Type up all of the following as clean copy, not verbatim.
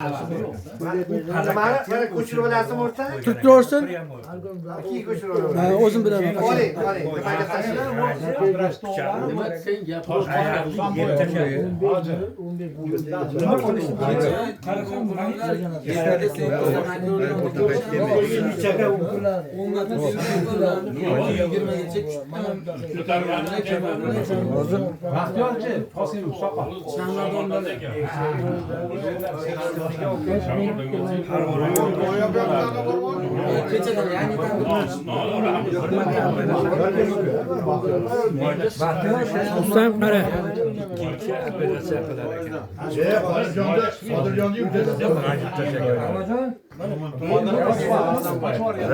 Mana ko'chirib olasizmi o'rta? Turibdi o'rsin. Keyin ko'chirib olaman. Ha, o'zim bilaman. Oling, oling. Nimaga tashlayman? Ustam qara.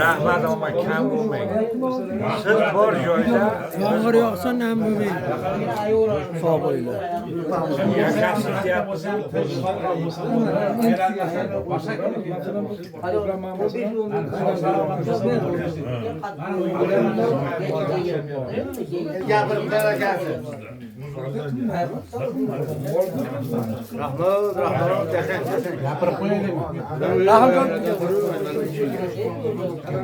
Rahmat ama kam bo'lmang. Siz bor joyda Yomg'ir yog'sa nam bo'lmaydi. Sog' bo'linglar. yashashni deyapmiz. Gapirib barakasi. Rahmat. Gapirib qo'yaylik.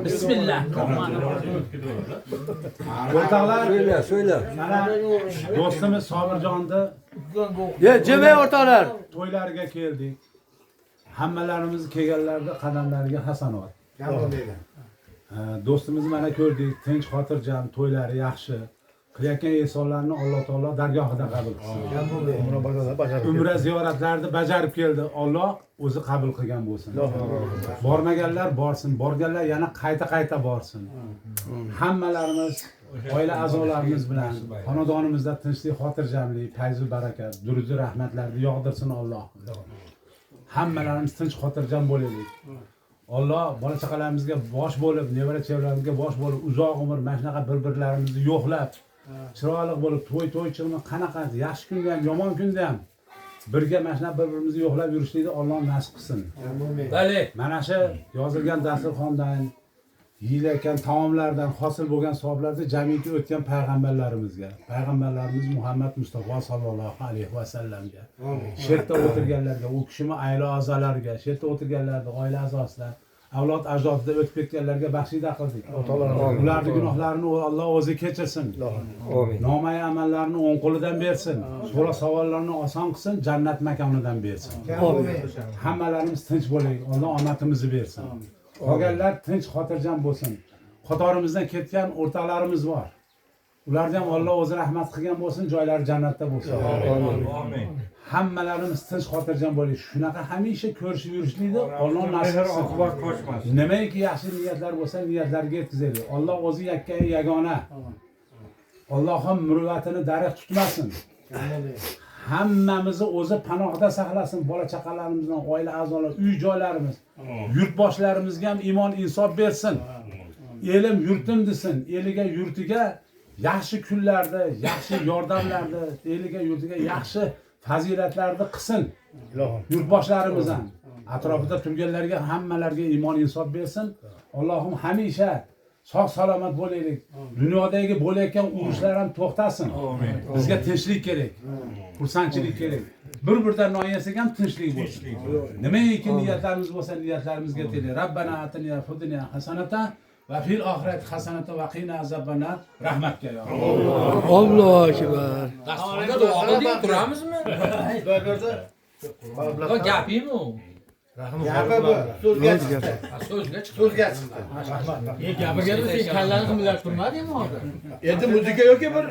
Bismillah. O'rtoqlar, Söyle. mana do'stimiz Sobirjonni Ye, jimay o'rtoqlar. to'ylariga keldik. Hammalarimiz kelganlarda qadamlariga hasanot. Do'stimizni mana ko'rdik, tinch xotirjam, to'ylari yaxshi. Qilayotgan ehsonlarni Alloh taolo dargohida qabul qilsin. Umra ziyoratlarini bajarib keldi. Alloh o'zi qabul qilgan bo'lsin. Bormaganlar borsin, borganlar yana qayta borsin. Hammalarimiz oila a'zolarimiz bilan xonadonimizda tinchlik, xotirjamlik, fayzu barakat, durud rahmatlarni yog'dirsin Alloh. Hammalarimiz tinch xotirjam bo'laylik. Alloh bola chaqalarimizga bosh bo'lib, nevara chevrarimizga bosh bo'lib, uzoq umr mana shunaqa bir-birlarimizni yo'qlab, chiroyli bo'lib, to'y-to'ychiqni qanaqa yaxshi kunda ham, yomon kunda ham birga mana shunaqa bir-birimizni yo'qlab yurishlikni Alloh nasib qilsin. Bale. Mana shu yozilgan dasturxondan, yeyilayotgan taomlardan hosil bo'lgan savoblarni jamiki o'tgan payg'ambarlarimiz Muhammad Mustafa sallallohu alayhi vasallamga, shu yerda o'tirganlarga, u kishini oila a'zolariga, shu yerda o'tirganlarga, oila a'zosidan, avlod ajdodida o'tib ketganlarga baxshida qildik. Ularning gunohlarini Alloh o'zi kechirsin. Nomay amallarni o'ng qo'lidan bersin. So'ra savollarni oson qilsin, jannat makonidan bersin. Hammalarimiz tinch bo'laylik. Alloh omadimizni bersin. Qolganlar tinch xotirjam bo'lsin. Qatorimizdan ketgan o'rtoqlarimiz bor. Ularga ham Alloh o'zi rahmat qilgan bo'lsin, joylari jannatda bo'lsin. Amin. Hammalarimiz tinch xotirjam bo'laylik. Shunaqa hamisha ko'rishib yurishlikni Alloh nasib qilsin. Oqibat qo'shmasin. Nimaiki yaxshi niyatlar bo'lsa, niyatlarga yetkazaylik. Alloh o'zi yakkai yagona. Alloh ham muruvvatini darig' tutmasin. Hammamizni o'zi panohida saqlasin. Bola chaqalarimizni, oila a'zolar, uy joylarimiz, yurtboshlarimizga ham iymon insof bersin. Elim yurtim desin. Eliga yurtiga yaxshi kunlarda, yaxshi yordamlarda, eliga yurtiga yaxshi fazilatlarni qilsin. Yurtboshlarimiz ham atrofida turganlarga hammalarga iymon insof bersin. Allohim hamisha sog' salomat bo'laylik. Dunyodagi bo'layotgan urushlar ham to'xtasin. Bizga tinchlik kerak. Xursandchilik kerak. Bir-birdan noyasiga ham tinchlik bo'lsin. Nimaiki niyatlarimiz bo'lsa, niyatlarimizga tegaylik. Rabbana atina fid dunya hasanatan va fil oxirati hasanatan va qina azabannar. Rahmatga yo. Allohu akbar. Dasturxonda duo qildik, turamizmi? Gapingmi u? Gapi bu. So'zga chiqdi. So'zga chiqdi. So'zga chiqdi. Gapiga sen kallani qimlab turmadingmi hozir? Endi muzika yoki bir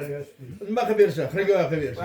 nima qilib bersa, xirgoya qilib bersa.